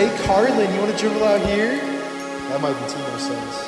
Hey, Carlin, you want to dribble out here? That might be too much sense.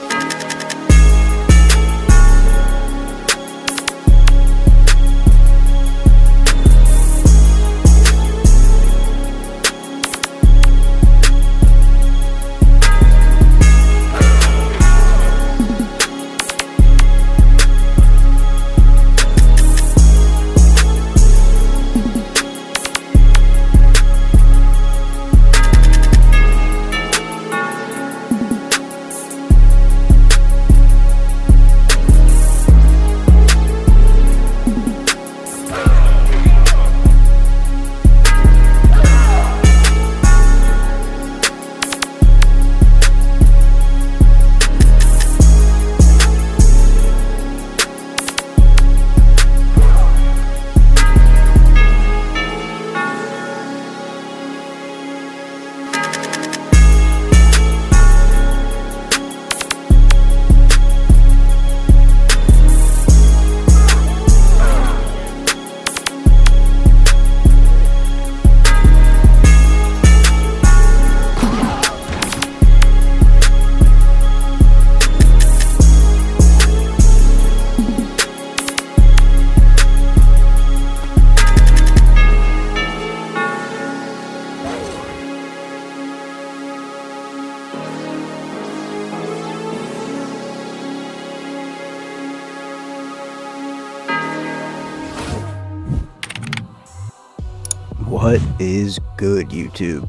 What is good, YouTube?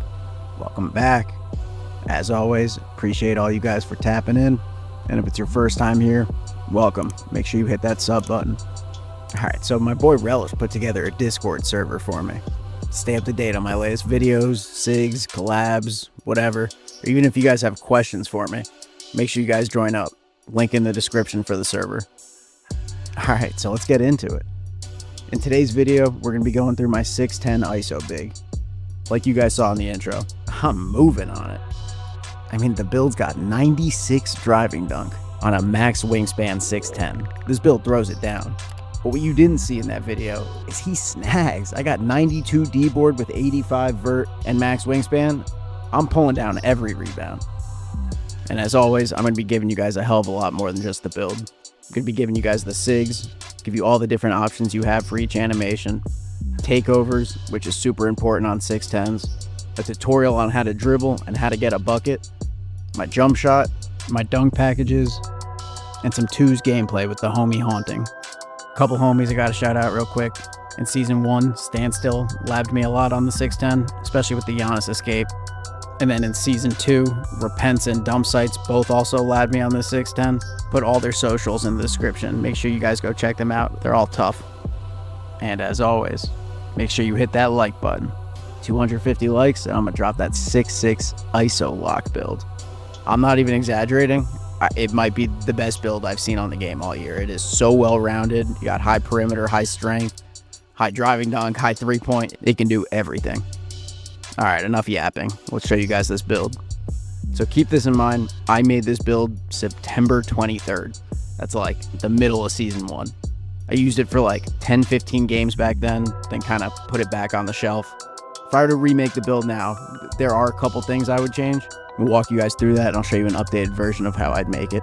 Welcome back. As always, appreciate all you guys for tapping in. And if it's your first time here, welcome. Make sure you hit that sub button. Alright, so my boy Relish put together a Discord server for me. Stay up to date on my latest videos, Sigs, collabs, whatever. Or even if you guys have questions for me, make sure you guys join up. Link in the description for the server. Alright, so let's get into it. In today's video, we're going to be going through my 6'10 ISO big. Like you guys saw in the intro, I'm moving on it. I mean, the build's got 96 driving dunk on a max wingspan 6'10. This build throws it down. But what you didn't see in that video is he snags. I got 92 D-board with 85 vert and max wingspan. I'm pulling down every rebound. And as always, I'm going to be giving you guys a hell of a lot more than just the build. I'm going to be giving you guys the Sigs, give you all the different options you have for each animation, takeovers, which is super important on 6'10s, a tutorial on how to dribble and how to get a bucket, my jump shot, my dunk packages, and some twos gameplay with the homie haunting. A couple homies I got to shout out real quick. In season 1, Standstill labbed me a lot on the 6'10, especially with the Giannis escape. And then in season 2, Repents and Dump Sites both also labbed me on the 6'10. Put all their socials in the description. Make sure you guys go check them out. They're all tough. And as always, make sure you hit that like button. 250 likes and I'm gonna drop that 6'6 ISO lock build. I'm not even exaggerating. It might be the best build I've seen on the game all year. It is so well rounded. You got high perimeter, high strength, high driving dunk, high 3-point. It can do everything. All right, enough yapping. Let's show you guys this build. So keep this in mind. I made this build September 23rd. That's like the middle of season 1. I used it for like 10-15 games back then kind of put it back on the shelf. If I were to remake the build now, there are a couple things I would change. We'll walk you guys through that and I'll show you an updated version of how I'd make it.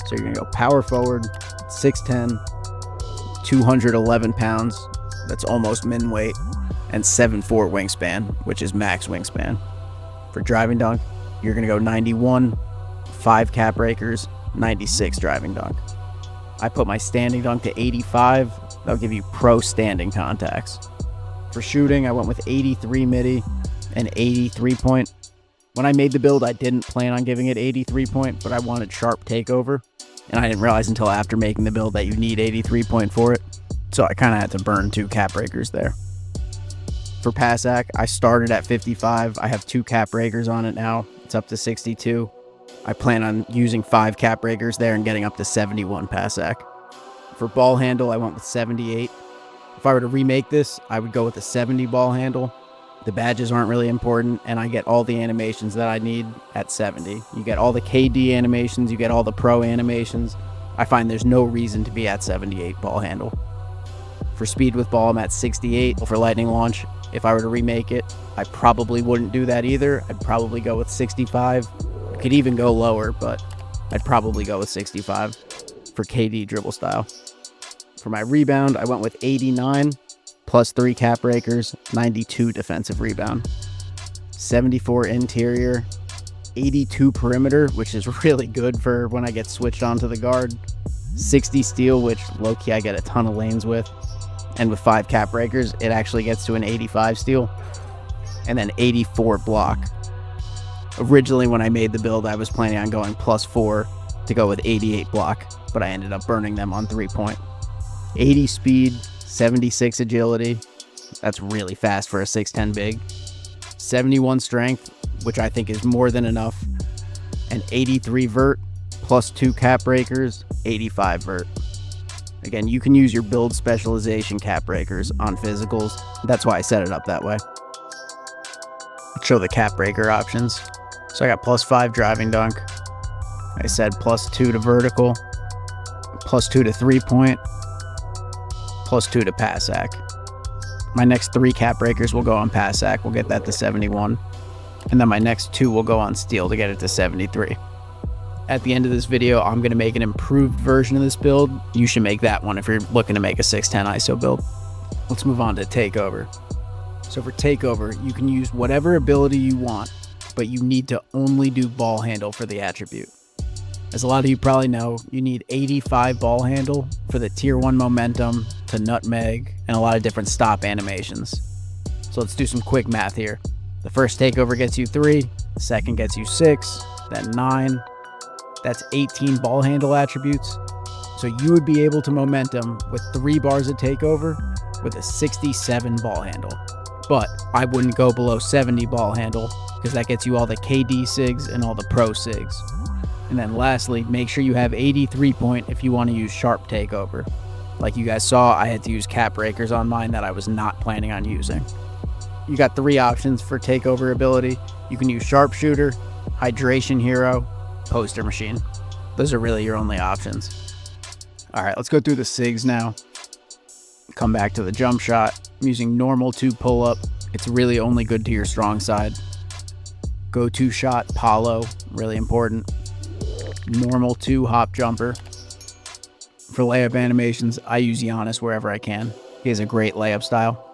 So you're gonna go power forward, 6'10", 211 pounds. That's almost min weight. And 7'4 wingspan, which is max wingspan. For driving dunk, you're gonna go 91, 5 cap breakers, 96 driving dunk. I put my standing dunk to 85. That'll give you pro standing contacts. For shooting, I went with 83 midi and 83 point. When I made the build, I didn't plan on giving it 83 point, but I wanted sharp takeover. And I didn't realize until after making the build that you need 83 point for it. So I kind of had to burn 2 cap breakers there. For pass ac, I started at 55. I have 2 cap breakers on it now. It's up to 62. I plan on using 5 cap breakers there and getting up to 71 pass ac. For ball handle, I went with 78. If I were to remake this, I would go with a 70 ball handle. The badges aren't really important, and I get all the animations that I need at 70. You get all the KD animations, you get all the pro animations. I find there's no reason to be at 78 ball handle. For speed with ball, I'm at 68. For lightning launch, If I were to remake it, I probably wouldn't do that either. I'd probably go with 65. I could even go lower, but I'd probably go with 65 for KD dribble style. For my rebound, I went with 89 plus 3 cap breakers, 92 defensive rebound, 74 interior, 82 perimeter, which is really good for when I get switched onto the guard, 60 steal, which low-key I get a ton of lanes with, and with 5 cap breakers, it actually gets to an 85 steal, and then 84 block. Originally, when I made the build, I was planning on going +4 to go with 88 block, but I ended up burning them on 3-point. 80 speed, 76 agility, that's really fast for a 6'10 big, 71 strength, which I think is more than enough, and 83 vert, plus 2 cap breakers, 85 vert. Again, you can use your build specialization cap breakers on physicals. That's why I set it up that way. Let's show the cap breaker options. So I got +5 driving dunk. I said +2 to vertical, +2 to 3-point, +2 to pass sack. My next 3 cap breakers will go on pass sack. We'll get that to 71. And then my next 2 will go on steal to get it to 73. At the end of this video, I'm going to make an improved version of this build. You should make that one if you're looking to make a 6'10 ISO build. Let's move on to Takeover. So for Takeover, you can use whatever ability you want, but you need to only do ball handle for the attribute. As a lot of you probably know, you need 85 ball handle for the tier 1 momentum to nutmeg and a lot of different stop animations. So let's do some quick math here. The first Takeover gets you 3, the second gets you 6, then 9. That's 18 ball handle attributes. So you would be able to momentum with 3 bars of Takeover with a 67 ball handle. But I wouldn't go below 70 ball handle because that gets you all the KD Sigs and all the Pro Sigs. And then lastly, make sure you have 83 point if you want to use sharp Takeover. Like you guys saw, I had to use cap breakers on mine that I was not planning on using. You got 3 options for Takeover ability. You can use sharpshooter, hydration hero, poster machine. Those are really your only options. All right, let's go through the Sigs now. Come back to the jump shot. I'm using normal 2 pull up. It's really only good to your strong side. Go to shot, Paolo, really important. Normal 2 hop jumper. For layup animations, I use Giannis wherever I can. He has a great layup style.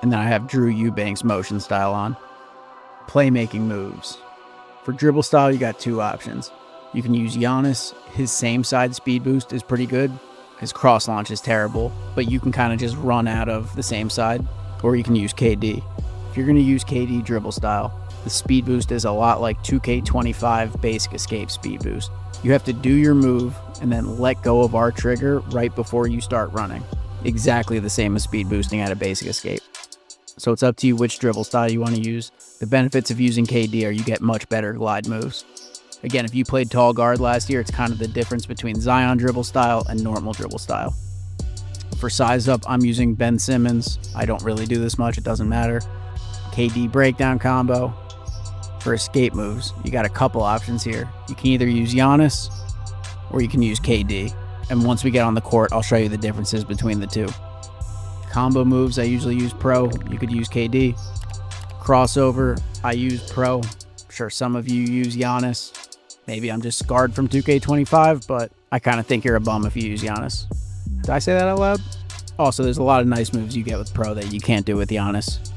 And then I have Drew Eubanks motion style on. Playmaking moves. For dribble style, you got 2 options. You can use Giannis. His same side speed boost is pretty good. His cross launch is terrible, but you can kind of just run out of the same side. Or you can use KD. If you're going to use KD dribble style, the speed boost is a lot like 2K25 basic escape speed boost. You have to do your move and then let go of R trigger right before you start running. Exactly the same as speed boosting at a basic escape. So it's up to you which dribble style you want to use. The benefits of using KD are you get much better glide moves. Again, if you played tall guard last year, it's kind of the difference between Zion dribble style and normal dribble style. For size up, I'm using Ben Simmons. I don't really do this much, it doesn't matter. KD breakdown combo. For escape moves, you got a couple options here. You can either use Giannis or you can use KD. And once we get on the court, I'll show you the differences between the 2. Combo moves, I usually use Pro. You could use KD. Crossover, I use Pro. I'm sure some of you use Giannis. Maybe I'm just scarred from 2K25, but I kind of think you're a bum if you use Giannis. Did I say that out loud? Also, there's a lot of nice moves you get with Pro that you can't do with Giannis.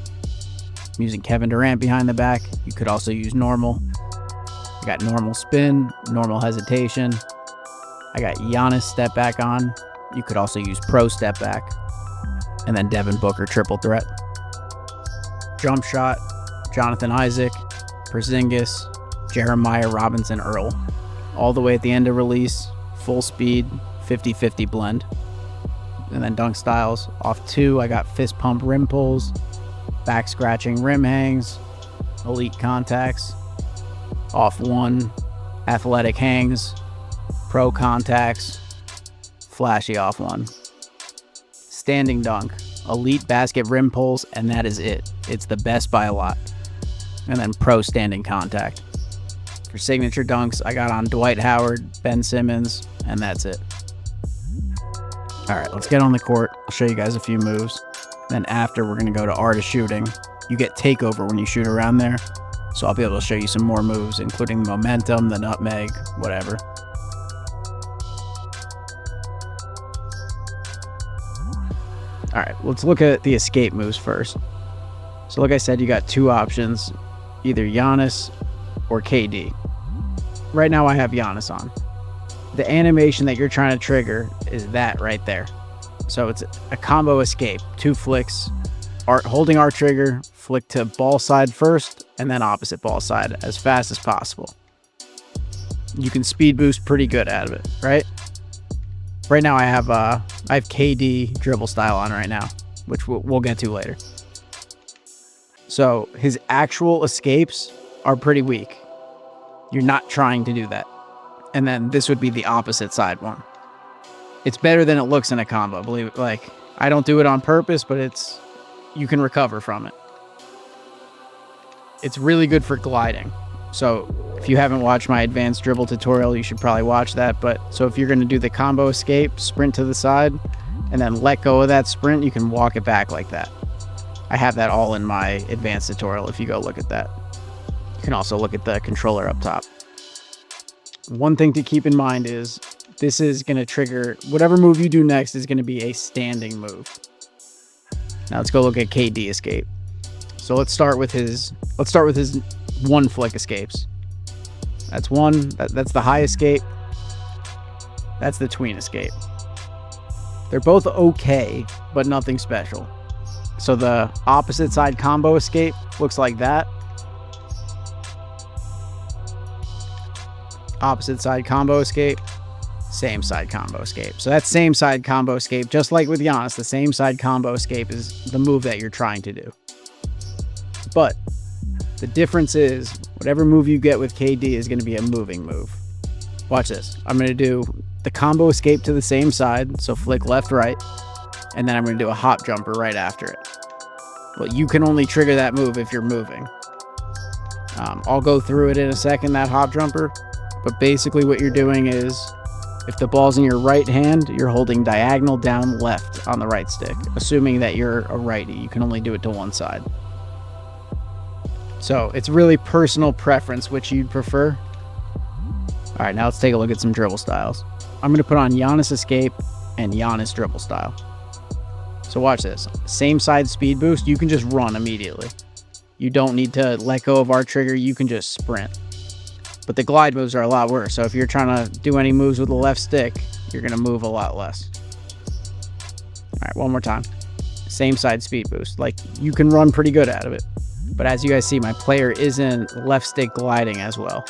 I'm using Kevin Durant behind the back. You could also use normal. I got normal spin, normal hesitation. I got Giannis step back on. You could also use Pro step back. And then Devin Booker triple threat. Jump shot, Jonathan Isaac, Porzingis, Jeremiah Robinson Earl. All the way at the end of release, full speed, 50-50 blend. And then dunk styles. Off 2, I got fist pump rim pulls, back scratching rim hangs, elite contacts. Off 1, athletic hangs, pro contacts, flashy off 1. Standing dunk, elite basket rim pulls, and that is it. It's the best by a lot. And then pro standing contact. For signature dunks, I got on Dwight Howard, Ben Simmons, and that's it. All right, let's get on the court. I'll show you guys a few moves. Then after, we're going to go to art of shooting. You get takeover when you shoot around there. So I'll be able to show you some more moves, including the momentum, the nutmeg, whatever. All right, let's look at the escape moves first. So like I said, you got two options, either Giannis or KD. Right now I have Giannis on. The animation that you're trying to trigger is that right there. So it's a combo escape, 2 flicks, holding our trigger, flick to ball side first, and then opposite ball side as fast as possible. You can speed boost pretty good out of it, right? Right now I have KD dribble style on right now, which we'll get to later. So his actual escapes are pretty weak. You're not trying to do that. And then this would be the opposite side one. It's better than it looks in a combo, believe it. Like, I don't do it on purpose, but you can recover from it. It's really good for gliding. So if you haven't watched my advanced dribble tutorial, you should probably watch that. But so if you're going to do the combo escape, sprint to the side, and then let go of that sprint, you can walk it back like that. I have that all in my advanced tutorial if you go look at that. You can also look at the controller up top. One thing to keep in mind is this is going to trigger whatever move you do next is going to be a standing move. Now let's go look at KD escape. So let's start with his 1 flick escapes. That's one. That's the high escape. That's the tween escape. They're both okay, but nothing special. So the opposite side combo escape looks like that. Opposite side combo escape, same side combo escape. So that same side combo escape, just like with Giannis, the same side combo escape is the move that you're trying to do. But the difference is whatever move you get with KD is going to be a moving move. Watch this. I'm going to do the combo escape to the same side. So flick left, right, and then I'm going to do a hop jumper right after it. Well, you can only trigger that move if you're moving. I'll go through it in a second, that hop jumper. But basically what you're doing is, if the ball's in your right hand, you're holding diagonal down left on the right stick. Assuming that you're a righty, you can only do it to one side. So it's really personal preference which you'd prefer. All right, now let's take a look at some dribble styles. I'm going to put on Giannis escape and Giannis dribble style. So watch this. Same side speed boost, you can just run immediately. You don't need to let go of our trigger, you can just sprint. But the glide moves are a lot worse. So if you're trying to do any moves with the left stick, you're going to move a lot less. All right, one more time. Same side speed boost. Like, you can run pretty good out of it. But as you guys see, my player isn't left stick gliding as well.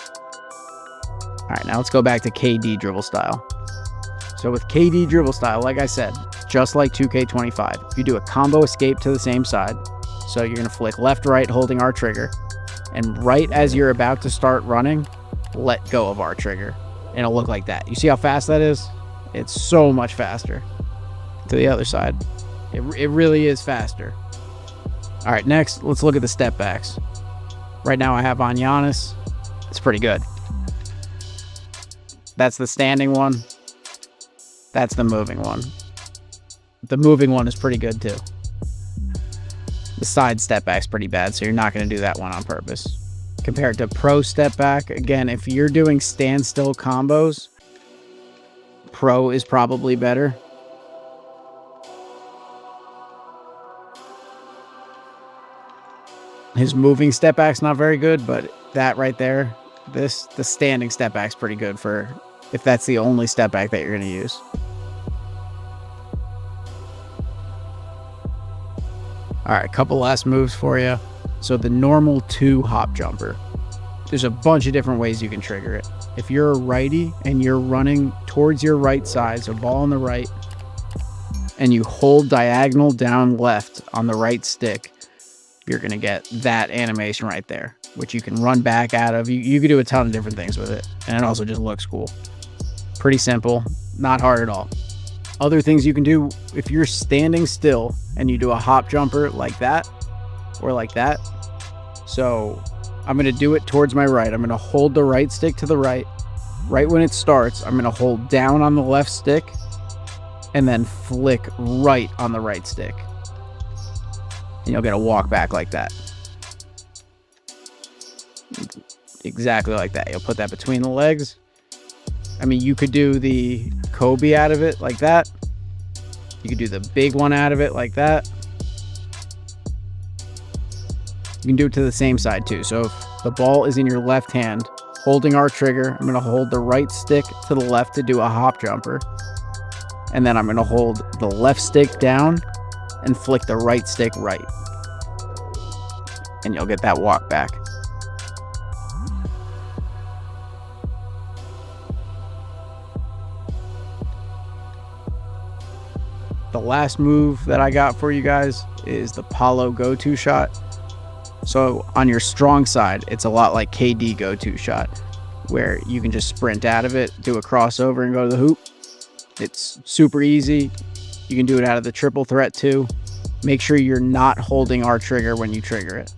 All right, now let's go back to KD dribble style. So with KD dribble style, like I said, just like 2K25, if you do a combo escape to the same side, so you're going to flick left, right, holding our trigger, and right as you're about to start running, let go of our trigger, and it'll look like that. You see how fast that is? It's so much faster. To the other side, it really is faster. All right, next let's look at the step backs. Right now I have on Giannis. It's pretty good. That's the standing one. That's the moving one. The moving one is pretty good too. The side step back's pretty bad, so you're not going to do that one on purpose. Compared to pro step back, again, if you're doing standstill combos, pro is probably better. His moving step back's not very good, but that right there, the standing step back's pretty good for if that's the only step back that you're going to use. All right, a couple last moves for you. So the normal 2 hop jumper. There's a bunch of different ways you can trigger it. If you're a righty and you're running towards your right side, so ball on the right, and you hold diagonal down left on the right stick, you're going to get that animation right there, which you can run back out of. You can do a ton of different things with it, and it also just looks cool. Pretty simple, not hard at all. Other things you can do, if you're standing still and you do a hop jumper like that, or like that. So I'm going to do it towards my right. I'm going to hold the right stick to the right. Right when it starts, I'm going to hold down on the left stick and then flick right on the right stick. and you'll get a walk back like that. Exactly like that. You'll put that between the legs. I mean, you could do the Kobe out of it like that. You could do the big one out of it like that. You can do it to the same side too. So if the ball is in your left hand, holding our trigger, I'm going to hold the right stick to the left to do a hop jumper. And then I'm going to hold the left stick down and flick the right stick right. And you'll get that walk back. The last move that I got for you guys is the Paolo go-to shot. So on your strong side, it's a lot like KD go-to shot, where you can just sprint out of it, do a crossover, and go to the hoop. It's super easy. You can do it out of the triple threat too. Make sure you're not holding our trigger when you trigger it.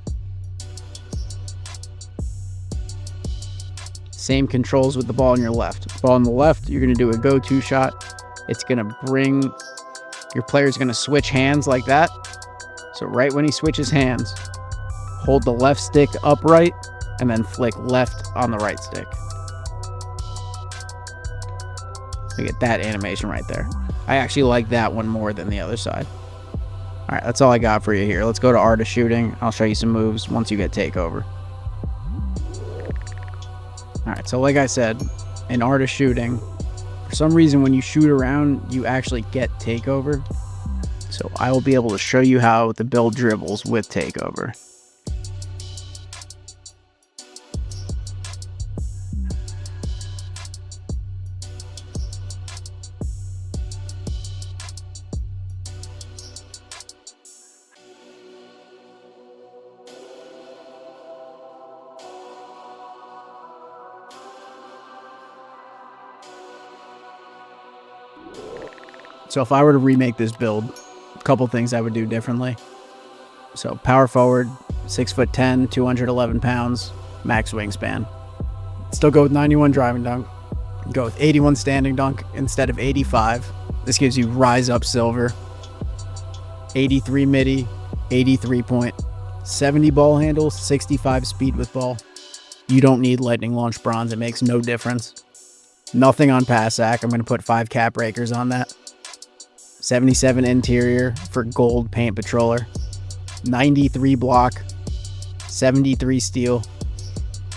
Same controls with the ball on your left. Ball on the left, you're going to do a go-to shot. It's going to bring... Your player's going to switch hands like that. So right when he switches hands, hold the left stick upright and then flick left on the right stick. You get that animation right there. I actually like that one more than the other side. All right, that's all I got for you here. Let's go to art of shooting. I'll show you some moves once you get takeover. All right, so like I said, in art of shooting, for some reason when you shoot around, you actually get takeover. So I will be able to show you how to build dribbles with takeover. So if I were to remake this build, a couple things I would do differently. So power forward, 6'10", 211 pounds, max wingspan. Still go with 91 driving dunk. Go with 81 standing dunk instead of 85. This gives you rise up silver. 83 midi, 83 point, 70 ball handle, 65 speed with ball. You don't need lightning launch bronze. It makes no difference. Nothing on pass sack. I'm going to put 5 cap breakers on that. 77 interior for gold paint patroller, 93 block, 73 steal,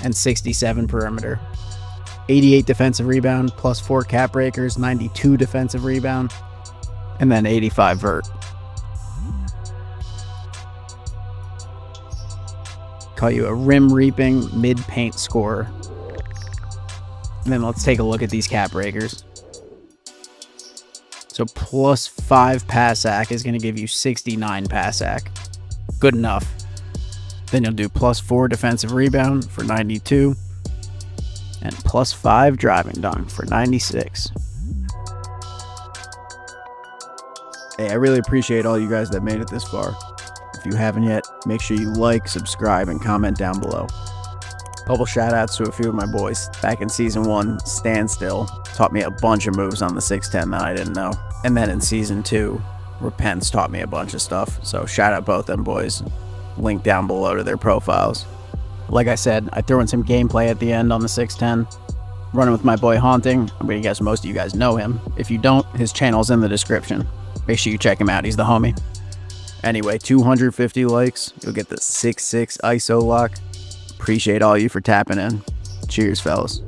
and 67 perimeter. 88 defensive rebound plus 4 cap breakers, 92 defensive rebound, and then 85 vert. Call you a rim reaping mid paint scorer. And then let's take a look at these cap breakers. So plus 5 pass sack is going to give you 69 pass sack. Good enough. Then you'll do plus 4 defensive rebound for 92. And plus 5 driving dunk for 96. Hey, I really appreciate all you guys that made it this far. If you haven't yet, make sure you like, subscribe, and comment down below. Couple shout outs to a few of my boys. Back in season 1, Standstill taught me a bunch of moves on the 610 that I didn't know. And then in season 2, Repents taught me a bunch of stuff. So shout out both them boys. Link down below to their profiles. Like I said, I threw in some gameplay at the end on the 610. Running with my boy Haunting. I'm gonna guess most of you guys know him. If you don't, his channel's in the description. Make sure you check him out. He's the homie. Anyway, 250 likes. You'll get the 6'6" ISO lock. Appreciate all you for tapping in. Cheers, fellas.